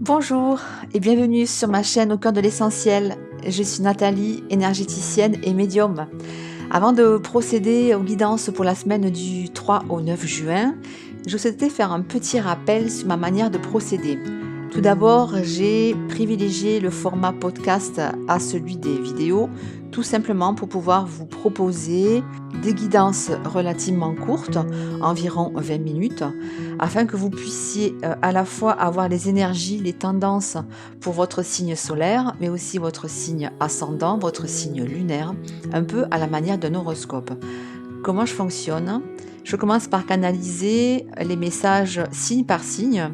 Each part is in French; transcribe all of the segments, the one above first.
Bonjour et bienvenue sur ma chaîne Au cœur de l'essentiel. Je suis Nathalie, énergéticienne et médium. Avant de procéder aux guidances pour la semaine du 3 au 9 juin, je souhaitais faire un petit rappel sur ma manière de procéder. Tout d'abord, j'ai privilégié le format podcast à celui des vidéos, tout simplement pour pouvoir vous proposer des guidances relativement courtes, environ 20 minutes, afin que vous puissiez à la fois avoir les énergies, les tendances pour votre signe solaire, mais aussi votre signe ascendant, votre signe lunaire, un peu à la manière d'un horoscope. Comment je fonctionne ? Je commence par canaliser les messages signe par signe,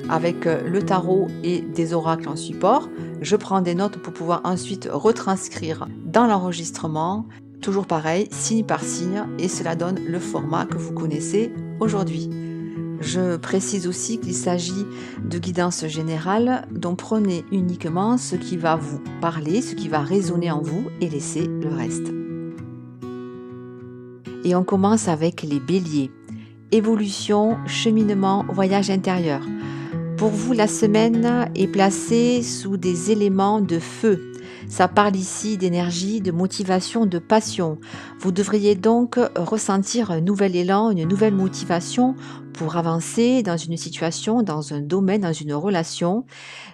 avec le tarot et des oracles en support. Je prends des notes pour pouvoir ensuite retranscrire dans l'enregistrement, toujours pareil, signe par signe, et cela donne le format que vous connaissez aujourd'hui. Je précise aussi qu'il s'agit de guidance générale, donc prenez uniquement ce qui va vous parler, ce qui va résonner en vous, et laissez le reste. Et on commence avec les béliers. Évolution, cheminement, voyage intérieur. Pour vous, la semaine est placée sous des éléments de feu. Ça parle ici d'énergie, de motivation, de passion. Vous devriez donc ressentir un nouvel élan, une nouvelle motivation pour avancer dans une situation, dans un domaine, dans une relation.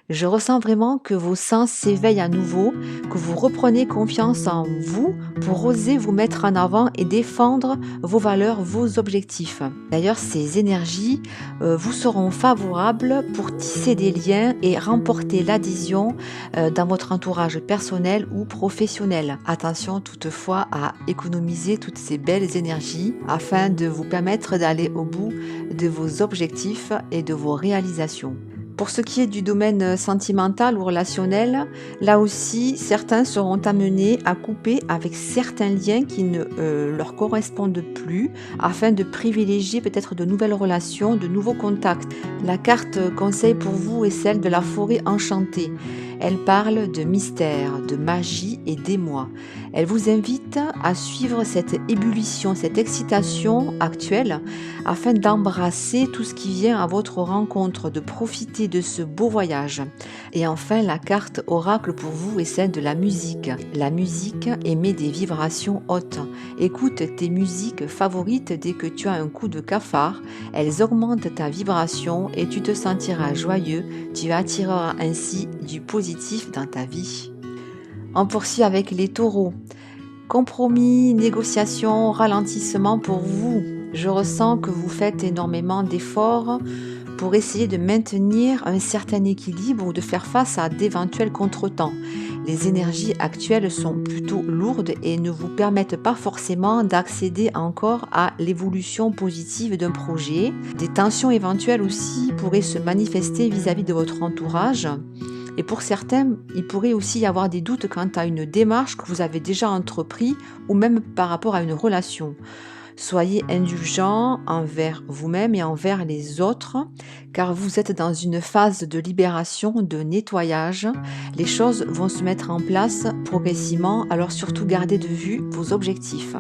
Je ressens vraiment que vos sens s'éveillent à nouveau, que vous reprenez confiance en vous pour oser vous mettre en avant et défendre vos valeurs, vos objectifs. D'ailleurs, ces énergies vous seront favorables pour tisser des liens et remporter l'adhésion dans votre entourage personnel ou professionnel. Attention toutefois à économiser toutes ces belles énergies afin de vous permettre d'aller au bout de vos objectifs et de vos réalisations. Pour ce qui est du domaine sentimental ou relationnel, là aussi, certains seront amenés à couper avec certains liens qui ne leur correspondent plus afin de privilégier peut-être de nouvelles relations, de nouveaux contacts. La carte conseil pour vous est celle de la forêt enchantée. Elle parle de mystère, de magie et d'émoi. Elle vous invite à suivre cette ébullition, cette excitation actuelle afin d'embrasser tout ce qui vient à votre rencontre, de profiter de ce beau voyage. Et enfin, la carte oracle pour vous est celle de la musique. La musique émet des vibrations hautes. Écoute tes musiques favorites dès que tu as un coup de cafard. Elles augmentent ta vibration et tu te sentiras joyeux. Tu attireras ainsi du positif dans ta vie. On poursuit avec les taureaux. Compromis, négociation, ralentissement pour vous. Je ressens que vous faites énormément d'efforts pour essayer de maintenir un certain équilibre ou de faire face à d'éventuels contretemps. Les énergies actuelles sont plutôt lourdes et ne vous permettent pas forcément d'accéder encore à l'évolution positive d'un projet. Des tensions éventuelles aussi pourraient se manifester vis-à-vis de votre entourage. Et pour certains, il pourrait aussi y avoir des doutes quant à une démarche que vous avez déjà entreprise ou même par rapport à une relation. Soyez indulgents envers vous-même et envers les autres, car vous êtes dans une phase de libération, de nettoyage. Les choses vont se mettre en place progressivement, alors surtout gardez de vue vos objectifs.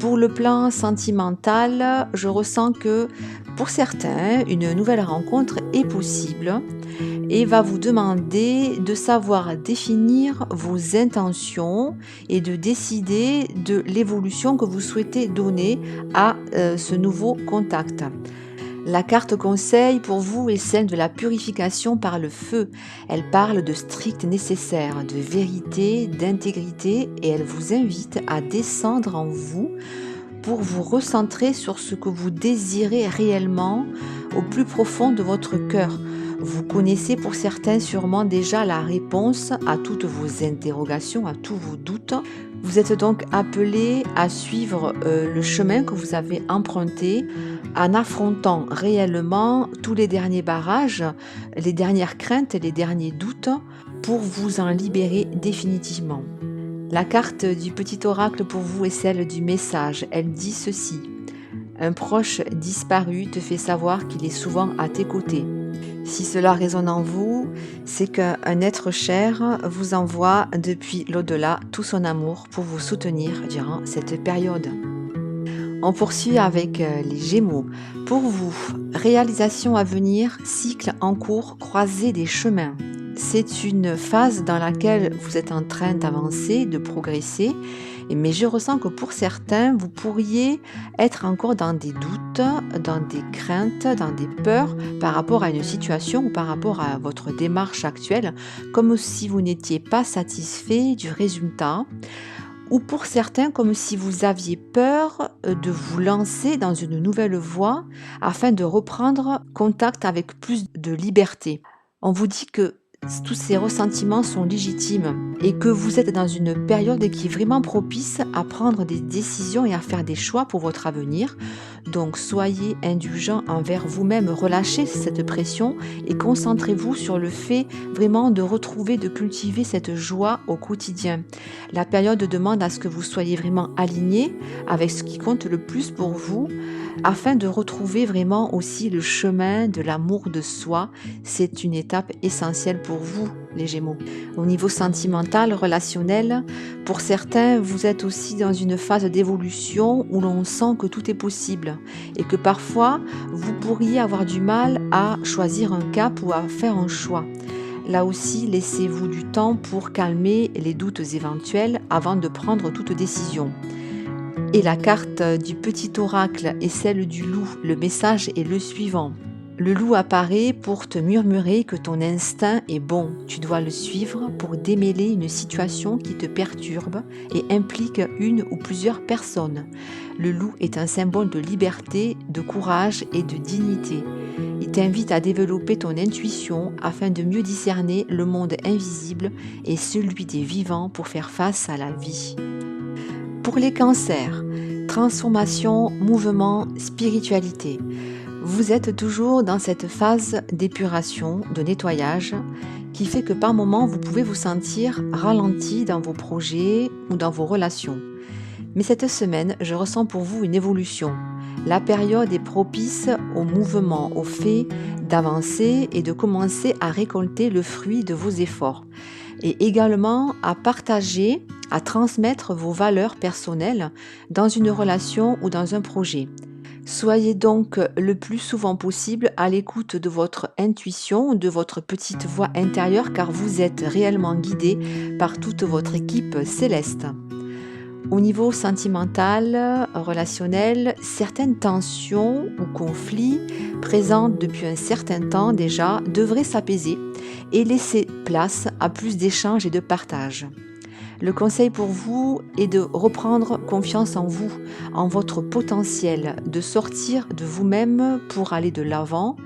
Pour le plan sentimental, je ressens que pour certains, une nouvelle rencontre est possible et va vous demander de savoir définir vos intentions et de décider de l'évolution que vous souhaitez donner à ce nouveau contact. La carte conseil pour vous est celle de la purification par le feu. Elle parle de strict nécessaire, de vérité, d'intégrité et elle vous invite à descendre en vous pour vous recentrer sur ce que vous désirez réellement au plus profond de votre cœur. Vous connaissez pour certains sûrement déjà la réponse à toutes vos interrogations, à tous vos doutes. Vous êtes donc appelé à suivre le chemin que vous avez emprunté en affrontant réellement tous les derniers barrages, les dernières craintes et les derniers doutes pour vous en libérer définitivement. La carte du petit oracle pour vous est celle du message. Elle dit ceci. Un proche disparu te fait savoir qu'il est souvent à tes côtés. Si cela résonne en vous, c'est qu'un être cher vous envoie depuis l'au-delà tout son amour pour vous soutenir durant cette période. On poursuit avec les Gémeaux. Pour vous, réalisation à venir, cycle en cours, croisée des chemins. C'est une phase dans laquelle vous êtes en train d'avancer, de progresser, mais je ressens que pour certains, vous pourriez être encore dans des doutes, dans des craintes, dans des peurs par rapport à une situation ou par rapport à votre démarche actuelle, comme si vous n'étiez pas satisfait du résultat, ou pour certains comme si vous aviez peur de vous lancer dans une nouvelle voie afin de reprendre contact avec plus de liberté. On vous dit que tous ces ressentiments sont légitimes et que vous êtes dans une période qui est vraiment propice à prendre des décisions et à faire des choix pour votre avenir. Donc soyez indulgents envers vous-même, relâchez cette pression et concentrez-vous sur le fait vraiment de retrouver, de cultiver cette joie au quotidien. La période demande à ce que vous soyez vraiment aligné avec ce qui compte le plus pour vous afin de retrouver vraiment aussi le chemin de l'amour de soi. C'est une étape essentielle pour vous, les Gémeaux. Au niveau sentimental, relationnel, pour certains, vous êtes aussi dans une phase d'évolution où l'on sent que tout est possible et que parfois, vous pourriez avoir du mal à choisir un cap ou à faire un choix. Là aussi, laissez-vous du temps pour calmer les doutes éventuels avant de prendre toute décision. Et la carte du petit oracle et celle du loup, le message est le suivant. Le loup apparaît pour te murmurer que ton instinct est bon. Tu dois le suivre pour démêler une situation qui te perturbe et implique une ou plusieurs personnes. Le loup est un symbole de liberté, de courage et de dignité. Il t'invite à développer ton intuition afin de mieux discerner le monde invisible et celui des vivants pour faire face à la vie. Pour les cancers, transformation, mouvement, spiritualité. Vous êtes toujours dans cette phase d'épuration, de nettoyage, qui fait que par moments vous pouvez vous sentir ralenti dans vos projets ou dans vos relations. Mais cette semaine, je ressens pour vous une évolution. La période est propice au mouvement, au fait d'avancer et de commencer à récolter le fruit de vos efforts. Et également à partager, à transmettre vos valeurs personnelles dans une relation ou dans un projet. Soyez donc le plus souvent possible à l'écoute de votre intuition, de votre petite voix intérieure, car vous êtes réellement guidé par toute votre équipe céleste. Au niveau sentimental, relationnel, certaines tensions ou conflits présents depuis un certain temps déjà devraient s'apaiser et laisser place à plus d'échanges et de partage. Le conseil pour vous est de reprendre confiance en vous, en votre potentiel, de sortir de vous-même pour aller de l'avant.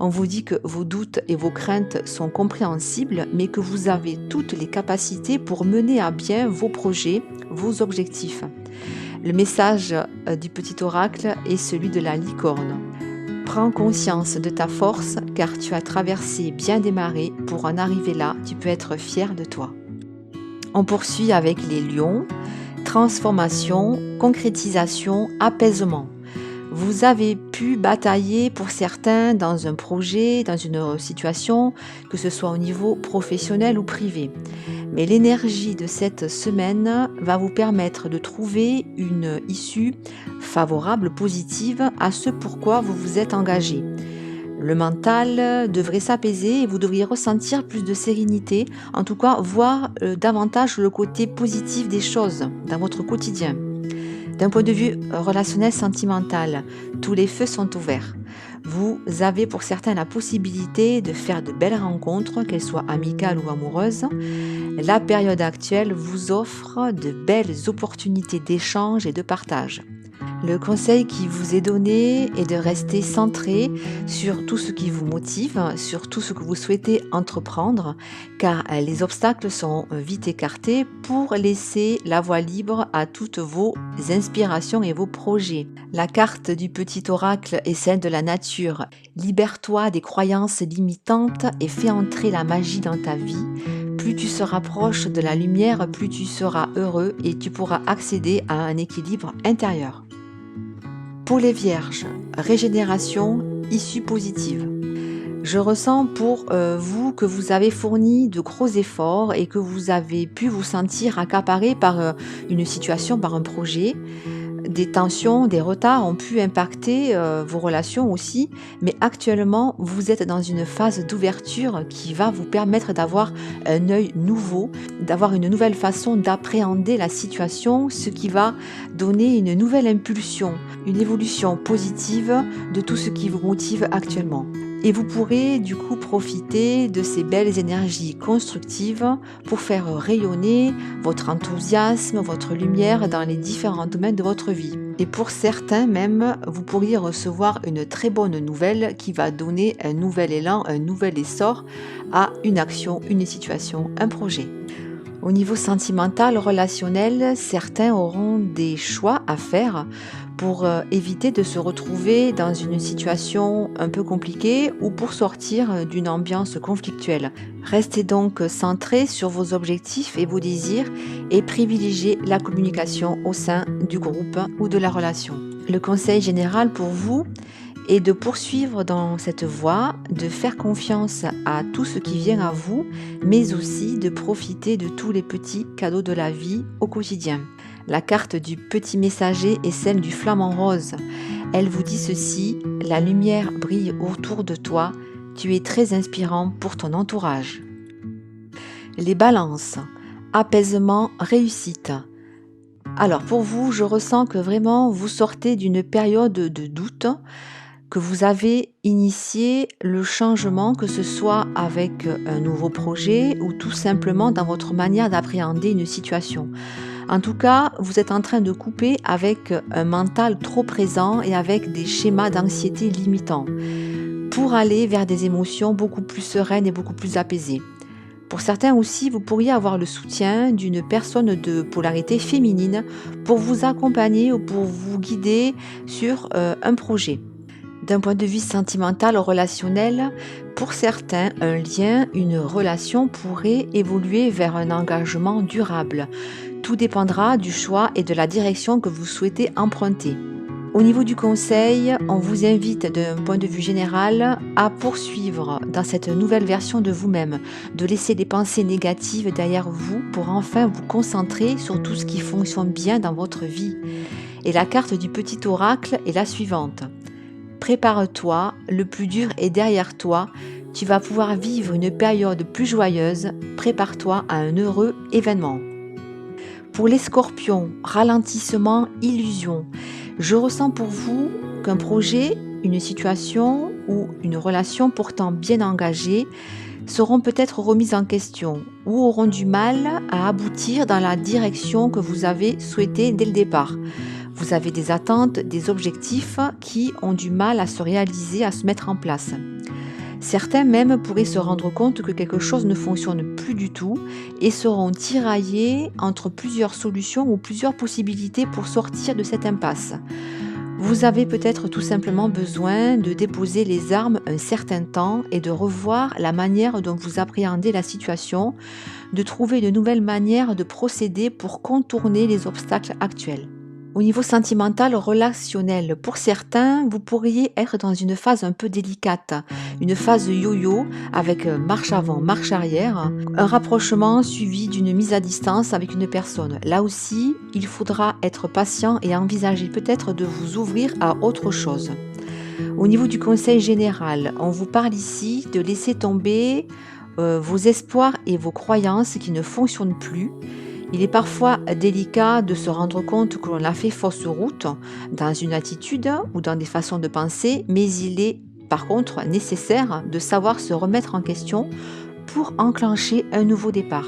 On vous dit que vos doutes et vos craintes sont compréhensibles, mais que vous avez toutes les capacités pour mener à bien vos projets, vos objectifs. Le message du petit oracle est celui de la licorne. Prends conscience de ta force car tu as traversé bien des marées. Pour en arriver là, tu peux être fier de toi. On poursuit avec les lions. Transformation, concrétisation, apaisement. Vous avez pu batailler pour certains dans un projet, dans une situation, que ce soit au niveau professionnel ou privé. Mais l'énergie de cette semaine va vous permettre de trouver une issue favorable, positive à ce pourquoi vous vous êtes engagé. Le mental devrait s'apaiser et vous devriez ressentir plus de sérénité, en tout cas voir davantage le côté positif des choses dans votre quotidien. D'un point de vue relationnel sentimental, tous les feux sont ouverts. Vous avez pour certains la possibilité de faire de belles rencontres, qu'elles soient amicales ou amoureuses. La période actuelle vous offre de belles opportunités d'échange et de partage. Le conseil qui vous est donné est de rester centré sur tout ce qui vous motive, sur tout ce que vous souhaitez entreprendre, car les obstacles sont vite écartés pour laisser la voie libre à toutes vos inspirations et vos projets. La carte du petit oracle est celle de la nature. Libère-toi des croyances limitantes et fais entrer la magie dans ta vie. Plus tu seras proche de la lumière, plus tu seras heureux et tu pourras accéder à un équilibre intérieur. Pour les vierges, régénération, issue positive. Je ressens pour vous que vous avez fourni de gros efforts et que vous avez pu vous sentir accaparé par une situation, par un projet. des tensions, des retards ont pu impacter vos relations aussi, mais actuellement, vous êtes dans une phase d'ouverture qui va vous permettre d'avoir un œil nouveau, d'avoir une nouvelle façon d'appréhender la situation, ce qui va donner une nouvelle impulsion, une évolution positive de tout ce qui vous motive actuellement. Et vous pourrez du coup profiter de ces belles énergies constructives pour faire rayonner votre enthousiasme, votre lumière dans les différents domaines de votre vie. Et pour certains même, vous pourriez recevoir une très bonne nouvelle qui va donner un nouvel élan, un nouvel essor à une action, une situation, un projet. Au niveau sentimental, relationnel, certains auront des choix à faire pour éviter de se retrouver dans une situation un peu compliquée ou pour sortir d'une ambiance conflictuelle. Restez donc centré sur vos objectifs et vos désirs et privilégiez la communication au sein du groupe ou de la relation. Le conseil général pour vous est de poursuivre dans cette voie, de faire confiance à tout ce qui vient à vous, mais aussi de profiter de tous les petits cadeaux de la vie au quotidien. La carte du petit messager est celle du flamant rose. Elle vous dit ceci: la lumière brille autour de toi, tu es très inspirant pour ton entourage. Les balances, apaisement, réussite. Alors pour vous, je ressens que vraiment vous sortez d'une période de doute, que vous avez initié le changement, que ce soit avec un nouveau projet ou tout simplement dans votre manière d'appréhender une situation. En tout cas, vous êtes en train de couper avec un mental trop présent et avec des schémas d'anxiété limitants pour aller vers des émotions beaucoup plus sereines et beaucoup plus apaisées. Pour certains aussi, vous pourriez avoir le soutien d'une personne de polarité féminine pour vous accompagner ou pour vous guider sur un projet. D'un point de vue sentimental, relationnel, pour certains, un lien, une relation pourrait évoluer vers un engagement durable. Tout dépendra du choix et de la direction que vous souhaitez emprunter. Au niveau du conseil, on vous invite d'un point de vue général à poursuivre dans cette nouvelle version de vous-même, de laisser les pensées négatives derrière vous pour enfin vous concentrer sur tout ce qui fonctionne bien dans votre vie. Et la carte du petit oracle est la suivante. Prépare-toi, le plus dur est derrière toi, tu vas pouvoir vivre une période plus joyeuse, prépare-toi à un heureux événement. Pour les scorpions, ralentissement, illusion. Je ressens pour vous qu'un projet, une situation ou une relation pourtant bien engagée seront peut-être remises en question ou auront du mal à aboutir dans la direction que vous avez souhaité dès le départ. Vous avez des attentes, des objectifs qui ont du mal à se réaliser, à se mettre en place. Certains même pourraient se rendre compte que quelque chose ne fonctionne plus du tout et seront tiraillés entre plusieurs solutions ou plusieurs possibilités pour sortir de cette impasse. Vous avez peut-être tout simplement besoin de déposer les armes un certain temps et de revoir la manière dont vous appréhendez la situation, de trouver de nouvelles manières de procéder pour contourner les obstacles actuels. Au niveau sentimental, relationnel, pour certains, vous pourriez être dans une phase un peu délicate, une phase yo-yo avec marche avant, marche arrière, un rapprochement suivi d'une mise à distance avec une personne. Là aussi, il faudra être patient et envisager peut-être de vous ouvrir à autre chose. Au niveau du conseil général, on vous parle ici de laisser tomber vos espoirs et vos croyances qui ne fonctionnent plus. Il est parfois délicat de se rendre compte que l'on a fait fausse route dans une attitude ou dans des façons de penser, mais il est par contre nécessaire de savoir se remettre en question pour enclencher un nouveau départ.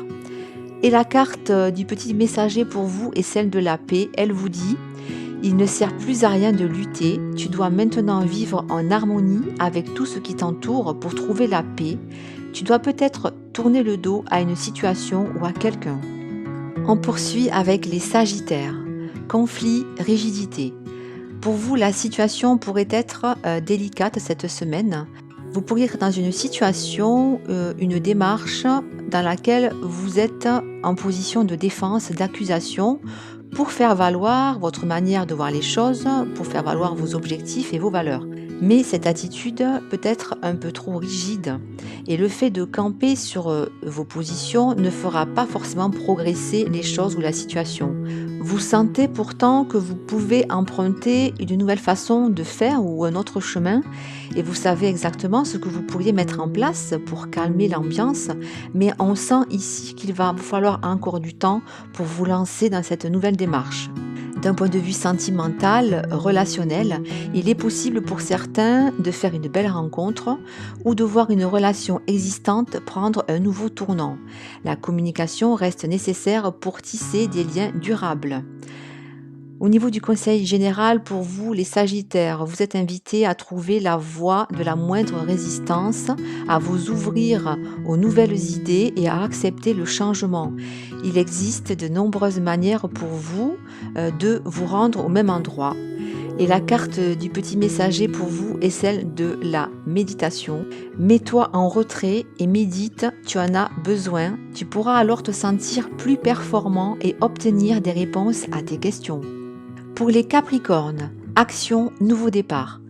Et la carte du petit messager pour vous est celle de la paix. Elle vous dit: il ne sert plus à rien de lutter, tu dois maintenant vivre en harmonie avec tout ce qui t'entoure pour trouver la paix. Tu dois peut-être tourner le dos à une situation ou à quelqu'un. On poursuit avec les Sagittaires. Conflit, rigidité. Pour vous, la situation pourrait être délicate cette semaine. Vous pourriez être dans une situation, une démarche dans laquelle vous êtes en position de défense, d'accusation, pour faire valoir votre manière de voir les choses, pour faire valoir vos objectifs et vos valeurs. Mais cette attitude peut être un peu trop rigide et le fait de camper sur vos positions ne fera pas forcément progresser les choses ou la situation. Vous sentez pourtant que vous pouvez emprunter une nouvelle façon de faire ou un autre chemin et vous savez exactement ce que vous pourriez mettre en place pour calmer l'ambiance, mais on sent ici qu'il va vous falloir encore du temps pour vous lancer dans cette nouvelle démarche. D'un point de vue sentimental, relationnel, il est possible pour certains de faire une belle rencontre ou de voir une relation existante prendre un nouveau tournant. La communication reste nécessaire pour tisser des liens durables. Au niveau du conseil général, pour vous, les Sagittaires, vous êtes invités à trouver la voie de la moindre résistance, à vous ouvrir aux nouvelles idées et à accepter le changement. Il existe de nombreuses manières pour vous de vous rendre au même endroit. Et la carte du petit messager pour vous est celle de la méditation. Mets-toi en retrait et médite, tu en as besoin. Tu pourras alors te sentir plus performant et obtenir des réponses à tes questions. Pour les Capricornes, action, nouveau départ.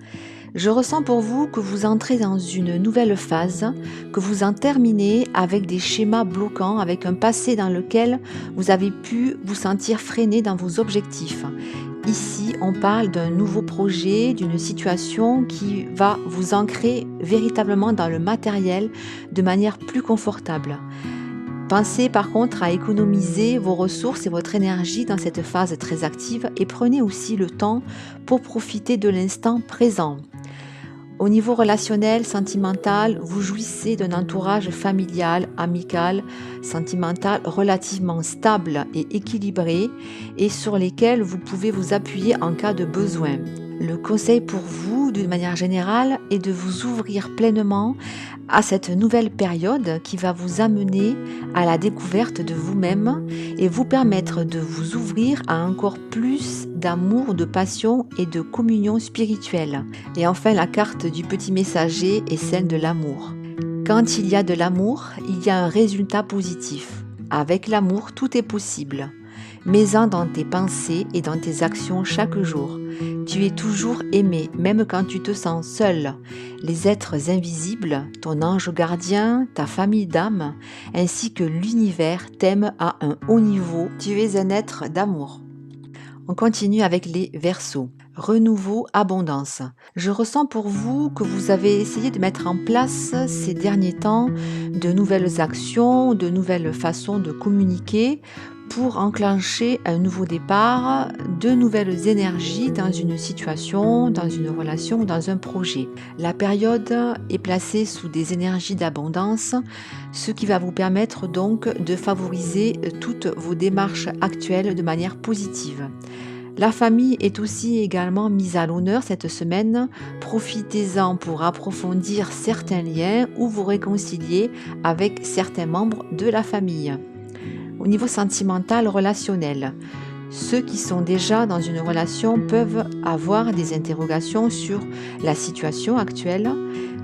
Je ressens pour vous que vous entrez dans une nouvelle phase, que vous en terminez avec des schémas bloquants, avec un passé dans lequel vous avez pu vous sentir freiné dans vos objectifs. Ici, on parle d'un nouveau projet, d'une situation qui va vous ancrer véritablement dans le matériel de manière plus confortable. Pensez par contre à économiser vos ressources et votre énergie dans cette phase très active et prenez aussi le temps pour profiter de l'instant présent. Au niveau relationnel, sentimental, vous jouissez d'un entourage familial, amical, sentimental relativement stable et équilibré et sur lesquels vous pouvez vous appuyer en cas de besoin. Le conseil pour vous, d'une manière générale, est de vous ouvrir pleinement à cette nouvelle période qui va vous amener à la découverte de vous-même et vous permettre de vous ouvrir à encore plus d'amour, de passion et de communion spirituelle. Et enfin, la carte du petit messager est celle de l'amour. Quand il y a de l'amour, il y a un résultat positif. Avec l'amour, tout est possible. Mets-en dans tes pensées et dans tes actions chaque jour. Tu es toujours aimé, même quand tu te sens seul. Les êtres invisibles, ton ange gardien, ta famille d'âme, ainsi que l'univers t'aiment à un haut niveau. Tu es un être d'amour. On continue avec les Verseaux. Renouveau, abondance. Je ressens pour vous que vous avez essayé de mettre en place ces derniers temps de nouvelles actions, de nouvelles façons de communiquer pour enclencher un nouveau départ, de nouvelles énergies dans une situation, dans une relation ou dans un projet. La période est placée sous des énergies d'abondance, ce qui va vous permettre donc de favoriser toutes vos démarches actuelles de manière positive. La famille est aussi également mise à l'honneur cette semaine. Profitez-en pour approfondir certains liens ou vous réconcilier avec certains membres de la famille. Au niveau sentimental, relationnel, ceux qui sont déjà dans une relation peuvent avoir des interrogations sur la situation actuelle,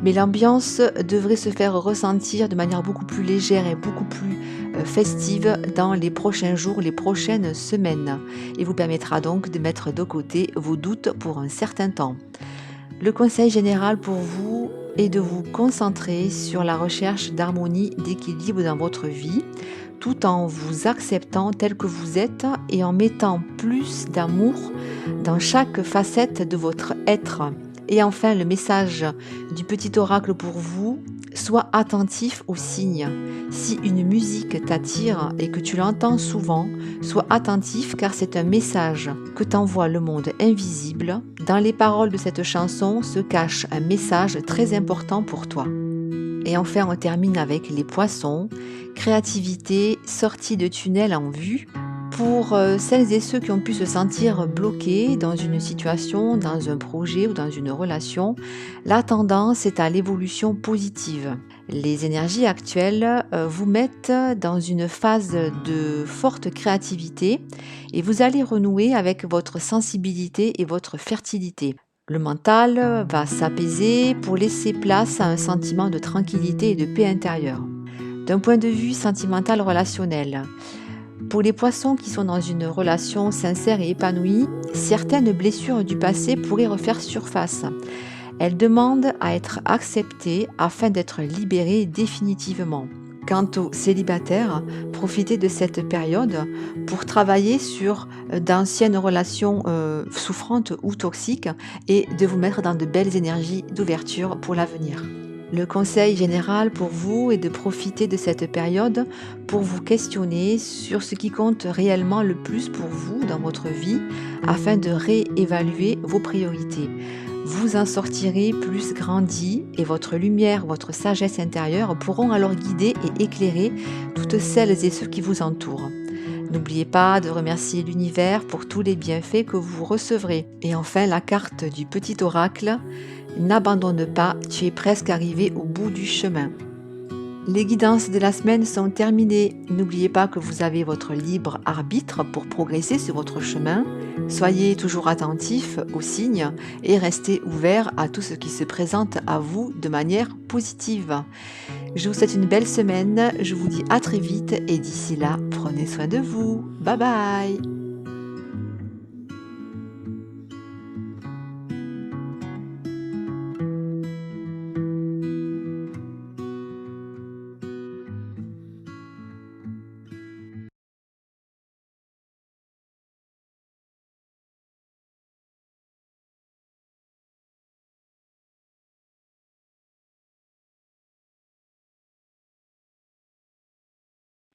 mais l'ambiance devrait se faire ressentir de manière beaucoup plus légère et beaucoup plus festive dans les prochains jours, les prochaines semaines, et vous permettra donc de mettre de côté vos doutes pour un certain temps. Le conseil général pour vous est de vous concentrer sur la recherche d'harmonie, d'équilibre dans votre vie, tout en vous acceptant tel que vous êtes et en mettant plus d'amour dans chaque facette de votre être. Et enfin, le message du petit oracle pour vous, sois attentif aux signes. Si une musique t'attire et que tu l'entends souvent, sois attentif car c'est un message que t'envoie le monde invisible. Dans les paroles de cette chanson se cache un message très important pour toi. Et enfin, on termine avec les Poissons. Créativité, sortie de tunnel en vue. Pour celles et ceux qui ont pu se sentir bloqués dans une situation, dans un projet ou dans une relation, la tendance est à l'évolution positive. Les énergies actuelles vous mettent dans une phase de forte créativité et vous allez renouer avec votre sensibilité et votre fertilité. Le mental va s'apaiser pour laisser place à un sentiment de tranquillité et de paix intérieure. D'un point de vue sentimental relationnel, pour les Poissons qui sont dans une relation sincère et épanouie, certaines blessures du passé pourraient refaire surface. Elle demande à être acceptée afin d'être libérée définitivement. Quant aux célibataires, profitez de cette période pour travailler sur d'anciennes relations souffrantes ou toxiques et de vous mettre dans de belles énergies d'ouverture pour l'avenir. Le conseil général pour vous est de profiter de cette période pour vous questionner sur ce qui compte réellement le plus pour vous dans votre vie afin de réévaluer vos priorités. Vous en sortirez plus grandi et votre lumière, votre sagesse intérieure pourront alors guider et éclairer toutes celles et ceux qui vous entourent. N'oubliez pas de remercier l'univers pour tous les bienfaits que vous recevrez. Et enfin, la carte du petit oracle. N'abandonne pas, tu es presque arrivé au bout du chemin. Les guidances de la semaine sont terminées. N'oubliez pas que vous avez votre libre arbitre pour progresser sur votre chemin. Soyez toujours attentif aux signes et restez ouvert à tout ce qui se présente à vous de manière positive. Je vous souhaite une belle semaine, je vous dis à très vite et d'ici là, prenez soin de vous. Bye bye!